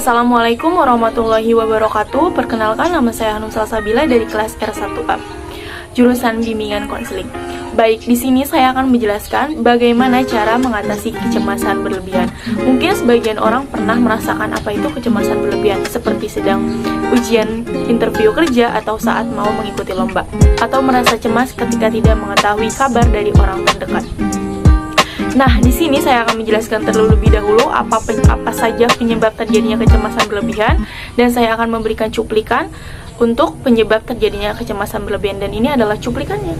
Assalamualaikum warahmatullahi wabarakatuh. Perkenalkan, nama saya Hanum Salsabila dari kelas R1A, jurusan bimbingan konseling. Baik, di sini saya akan menjelaskan bagaimana cara mengatasi kecemasan berlebihan. Mungkin sebagian orang pernah merasakan apa itu kecemasan berlebihan, seperti sedang ujian interview kerja atau saat mau mengikuti lomba, atau merasa cemas ketika tidak mengetahui kabar dari orang terdekat. Nah, di sini saya akan menjelaskan terlebih dahulu apa saja penyebab terjadinya kecemasan berlebihan, dan saya akan memberikan cuplikan untuk penyebab terjadinya kecemasan berlebihan, dan ini adalah cuplikannya.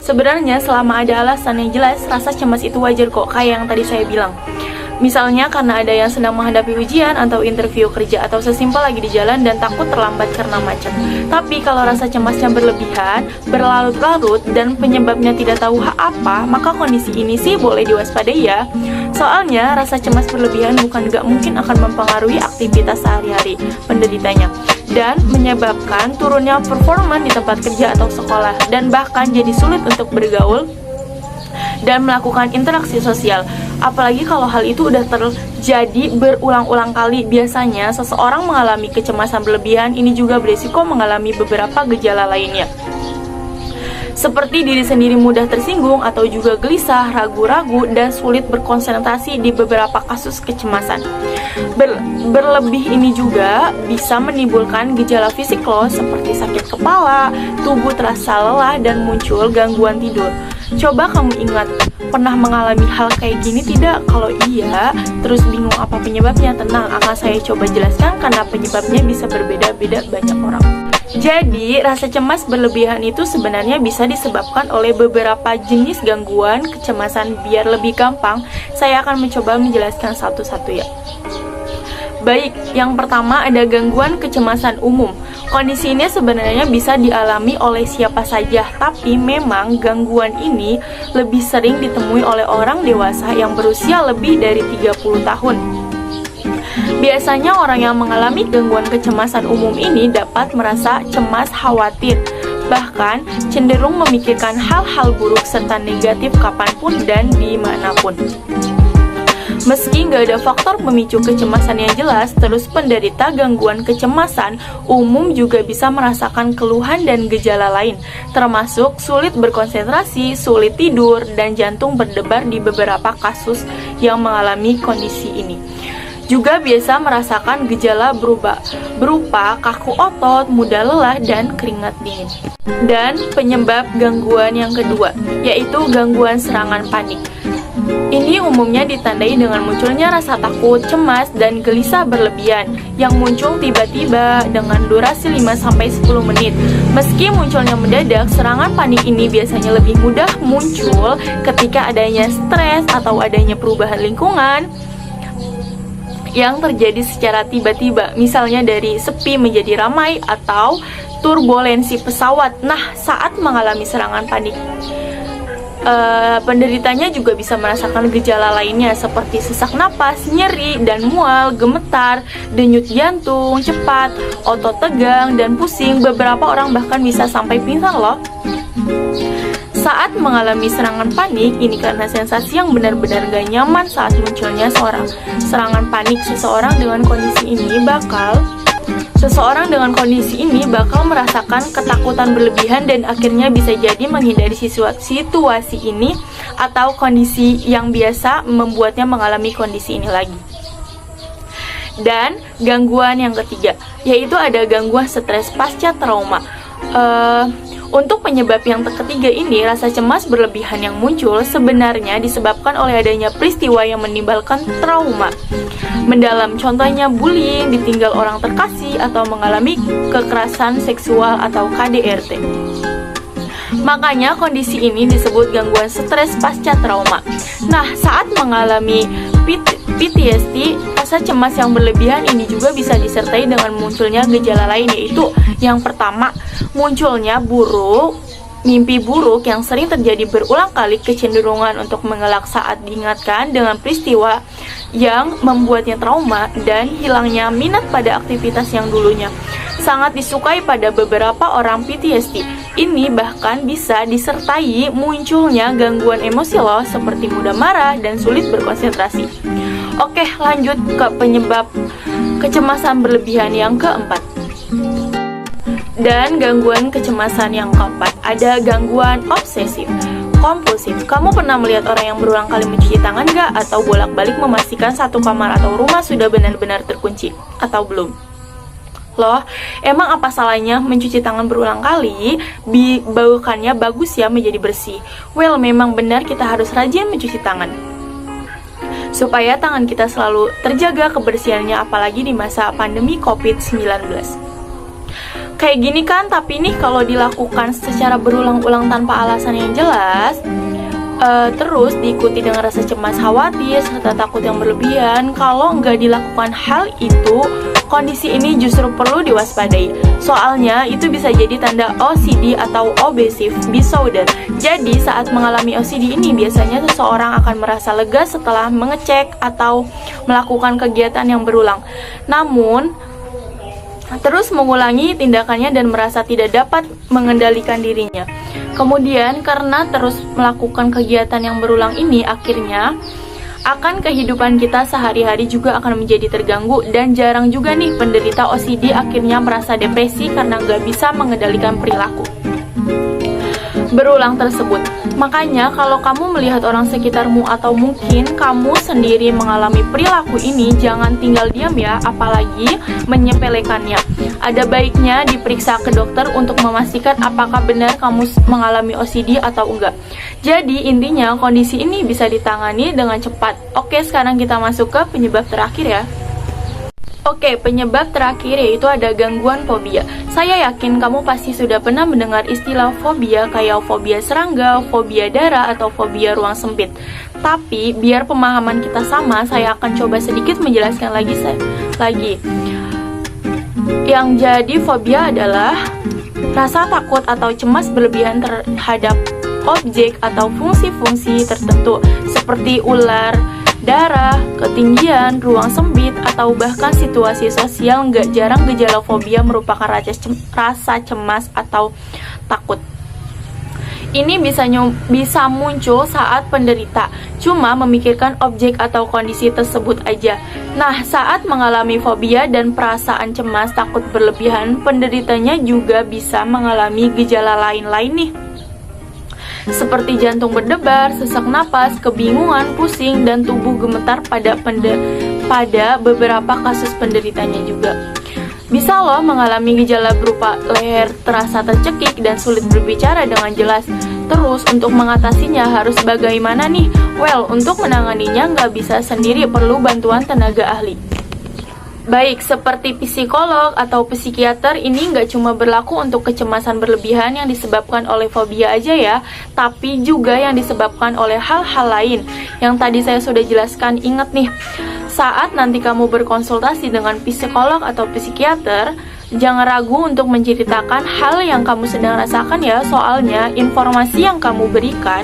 Sebenarnya selama ada alasan yang jelas, rasa cemas itu wajar kok, kayak yang tadi saya bilang. Misalnya karena ada yang sedang menghadapi ujian atau interview kerja, atau sesimpel lagi di jalan dan takut terlambat karena macet. Tapi kalau rasa cemasnya berlebihan, berlarut-larut, dan penyebabnya tidak tahu apa, maka kondisi ini sih boleh diwaspadai ya. Soalnya rasa cemas berlebihan bukan gak mungkin akan mempengaruhi aktivitas sehari-hari penderitanya, dan menyebabkan turunnya performa di tempat kerja atau sekolah, dan bahkan jadi sulit untuk bergaul dan melakukan interaksi sosial. Apalagi kalau hal itu udah terjadi berulang-ulang kali. Biasanya seseorang mengalami kecemasan berlebihan ini juga berisiko mengalami beberapa gejala lainnya, seperti diri sendiri mudah tersinggung atau juga gelisah, ragu-ragu, dan sulit berkonsentrasi di beberapa kasus kecemasan. Berlebih ini juga bisa menimbulkan gejala fisik loh, seperti sakit kepala, tubuh terasa lelah, dan muncul gangguan tidur. Coba kamu ingat, pernah mengalami hal kayak gini tidak? Kalau iya, terus bingung apa penyebabnya, tenang, akan saya coba jelaskan karena penyebabnya bisa berbeda-beda banyak orang. Jadi, rasa cemas berlebihan itu sebenarnya bisa disebabkan oleh beberapa jenis gangguan kecemasan. Biar lebih gampang, saya akan mencoba menjelaskan satu-satu ya. Baik, yang pertama ada gangguan kecemasan umum. Kondisi ini sebenarnya bisa dialami oleh siapa saja, tapi memang gangguan ini lebih sering ditemui oleh orang dewasa yang berusia lebih dari 30 tahun. Biasanya orang yang mengalami gangguan kecemasan umum ini dapat merasa cemas, khawatir, bahkan cenderung memikirkan hal-hal buruk serta negatif kapanpun dan dimanapun. Meski nggak ada faktor pemicu kecemasan yang jelas, terus penderita gangguan kecemasan umum juga bisa merasakan keluhan dan gejala lain, termasuk sulit berkonsentrasi, sulit tidur, dan jantung berdebar di beberapa kasus yang mengalami kondisi ini. Juga biasa merasakan gejala berupa kaku otot, mudah lelah, dan keringat dingin. Dan penyebab gangguan yang kedua, yaitu gangguan serangan panik. Ini umumnya ditandai dengan munculnya rasa takut, cemas, dan gelisah berlebihan yang muncul tiba-tiba dengan durasi 5-10 menit. Meski munculnya mendadak, serangan panik ini biasanya lebih mudah muncul ketika adanya stres atau adanya perubahan lingkungan yang terjadi secara tiba-tiba, misalnya dari sepi menjadi ramai atau turbulensi pesawat. Nah, saat mengalami serangan panik, penderitanya juga bisa merasakan gejala lainnya seperti sesak napas, nyeri dan mual, gemetar, denyut jantung cepat, otot tegang dan pusing. Beberapa orang bahkan bisa sampai pingsan loh. Saat mengalami serangan panik, ini karena sensasi yang benar-benar gak nyaman saat munculnya serangan panik. Seseorang dengan kondisi ini bakal merasakan ketakutan berlebihan dan akhirnya bisa jadi menghindari situasi ini atau kondisi yang biasa membuatnya mengalami kondisi ini lagi. Dan gangguan yang ketiga, yaitu ada gangguan stres pasca trauma. Untuk penyebab yang ketiga ini, rasa cemas berlebihan yang muncul sebenarnya disebabkan oleh adanya peristiwa yang menimbulkan trauma mendalam, contohnya bullying, ditinggal orang terkasih, atau mengalami kekerasan seksual atau KDRT. Makanya kondisi ini disebut gangguan stres pasca trauma. Nah, saat mengalami PTSD, rasa cemas yang berlebihan ini juga bisa disertai dengan munculnya gejala lain, yaitu yang pertama, munculnya mimpi buruk yang sering terjadi berulang kali, kecenderungan untuk mengelak saat diingatkan dengan peristiwa yang membuatnya trauma, dan hilangnya minat pada aktivitas yang dulunya sangat disukai pada beberapa orang PTSD. Ini bahkan bisa disertai munculnya gangguan emosi loh, seperti mudah marah dan sulit berkonsentrasi. Oke, lanjut ke penyebab kecemasan berlebihan yang keempat. Dan gangguan kecemasan yang keempat, ada gangguan obsesif kompulsif. Kamu pernah melihat orang yang berulang kali mencuci tangan gak? Atau bolak-balik memastikan satu kamar atau rumah sudah benar-benar terkunci? Atau belum? Loh, emang apa salahnya mencuci tangan berulang kali? Bukannya bagus ya menjadi bersih? Well, memang benar kita harus rajin mencuci tangan supaya tangan kita selalu terjaga kebersihannya, apalagi di masa pandemi COVID-19. Kayak gini kan, tapi nih kalau dilakukan secara berulang-ulang tanpa alasan yang jelas, terus diikuti dengan rasa cemas, khawatir, serta takut yang berlebihan, kalau nggak dilakukan hal itu, kondisi ini justru perlu diwaspadai. Soalnya itu bisa jadi tanda OCD atau obsessive disorder. Jadi saat mengalami OCD ini, biasanya seseorang akan merasa lega setelah mengecek atau melakukan kegiatan yang berulang, namun terus mengulangi tindakannya dan merasa tidak dapat mengendalikan dirinya. Kemudian karena terus melakukan kegiatan yang berulang ini, akhirnya akan kehidupan kita sehari-hari juga akan menjadi terganggu, dan jarang juga nih penderita OCD akhirnya merasa depresi karena nggak bisa mengendalikan perilaku berulang tersebut. Makanya kalau kamu melihat orang sekitarmu atau mungkin kamu sendiri mengalami perilaku ini, jangan tinggal diam ya, apalagi menyepelekannya. Ada baiknya diperiksa ke dokter untuk memastikan apakah benar kamu mengalami OCD atau enggak. Jadi intinya kondisi ini bisa ditangani dengan cepat. Oke, sekarang kita masuk ke penyebab terakhir ya. Oke, penyebab terakhir yaitu ada gangguan fobia. Saya yakin kamu pasti sudah pernah mendengar istilah fobia, kayak fobia serangga, fobia darah, atau fobia ruang sempit. Tapi, biar pemahaman kita sama, saya akan coba sedikit menjelaskan lagi. Yang jadi fobia adalah rasa takut atau cemas berlebihan terhadap objek atau fungsi-fungsi tertentu, seperti ular, darah, ketinggian, ruang sempit, atau bahkan situasi sosial. Nggak jarang gejala fobia merupakan rasa cemas atau takut. Ini bisa muncul saat penderita cuma memikirkan objek atau kondisi tersebut aja. Nah, saat mengalami fobia dan perasaan cemas takut berlebihan, penderitanya juga bisa mengalami gejala lain-lain nih, seperti jantung berdebar, sesak napas, kebingungan, pusing, dan tubuh gemetar pada beberapa kasus penderitanya juga. Bisa loh mengalami gejala berupa leher terasa tercekik dan sulit berbicara dengan jelas. Terus untuk mengatasinya harus bagaimana nih? Well, untuk menanganinya nggak bisa sendiri, perlu bantuan tenaga ahli. Baik, seperti psikolog atau psikiater, ini nggak cuma berlaku untuk kecemasan berlebihan yang disebabkan oleh fobia aja ya, tapi juga yang disebabkan oleh hal-hal lain yang tadi saya sudah jelaskan. Ingat nih, saat nanti kamu berkonsultasi dengan psikolog atau psikiater, jangan ragu untuk menceritakan hal yang kamu sedang rasakan ya, soalnya informasi yang kamu berikan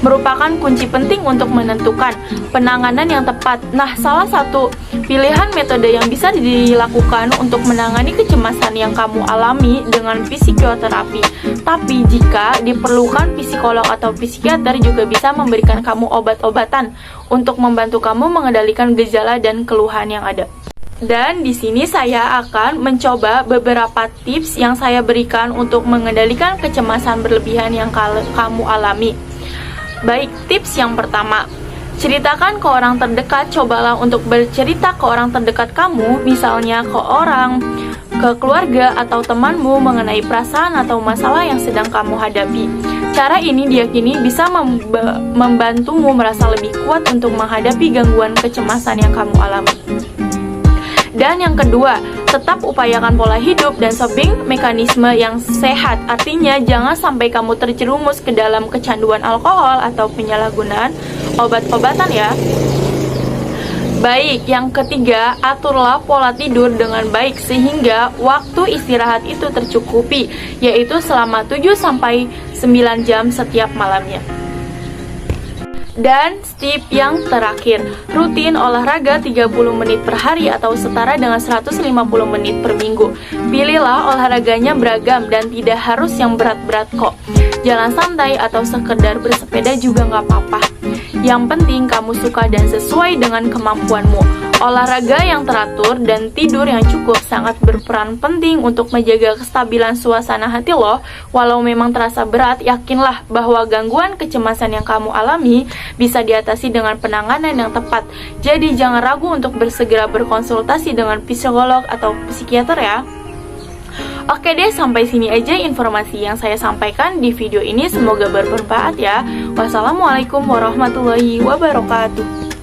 merupakan kunci penting untuk menentukan penanganan yang tepat. Nah, salah satu pilihan metode yang bisa dilakukan untuk menangani kecemasan yang kamu alami dengan psikoterapi. Tapi jika diperlukan, psikolog atau psikiater juga bisa memberikan kamu obat-obatan untuk membantu kamu mengendalikan gejala dan keluhan yang ada. Dan di sini saya akan mencoba beberapa tips yang saya berikan untuk mengendalikan kecemasan berlebihan yang kamu alami. Baik, tips yang pertama, ceritakan ke orang terdekat. Cobalah untuk bercerita ke orang terdekat kamu, misalnya ke keluarga atau temanmu mengenai perasaan atau masalah yang sedang kamu hadapi. Cara ini diyakini bisa membantumu merasa lebih kuat untuk menghadapi gangguan kecemasan yang kamu alami. Dan yang kedua, tetap upayakan pola hidup dan coping mekanisme yang sehat. Artinya jangan sampai kamu terjerumus ke dalam kecanduan alkohol atau penyalahgunaan obat-obatan ya. Baik, yang ketiga, aturlah pola tidur dengan baik sehingga waktu istirahat itu tercukupi, yaitu selama 7-9 jam setiap malamnya. Dan tip yang terakhir, rutin olahraga 30 menit per hari atau setara dengan 150 menit per minggu. Pilihlah olahraganya beragam dan tidak harus yang berat-berat kok. Jalan santai atau sekedar bersepeda juga nggak apa-apa. Yang penting kamu suka dan sesuai dengan kemampuanmu. Olahraga yang teratur dan tidur yang cukup sangat berperan penting untuk menjaga kestabilan suasana hati loh. Walau memang terasa berat, yakinlah bahwa gangguan kecemasan yang kamu alami bisa diatasi dengan penanganan yang tepat. Jadi jangan ragu untuk bersegera berkonsultasi dengan psikolog atau psikiater ya. Oke deh, sampai sini aja informasi yang saya sampaikan di video ini. Semoga bermanfaat ya. Wassalamualaikum warahmatullahi wabarakatuh.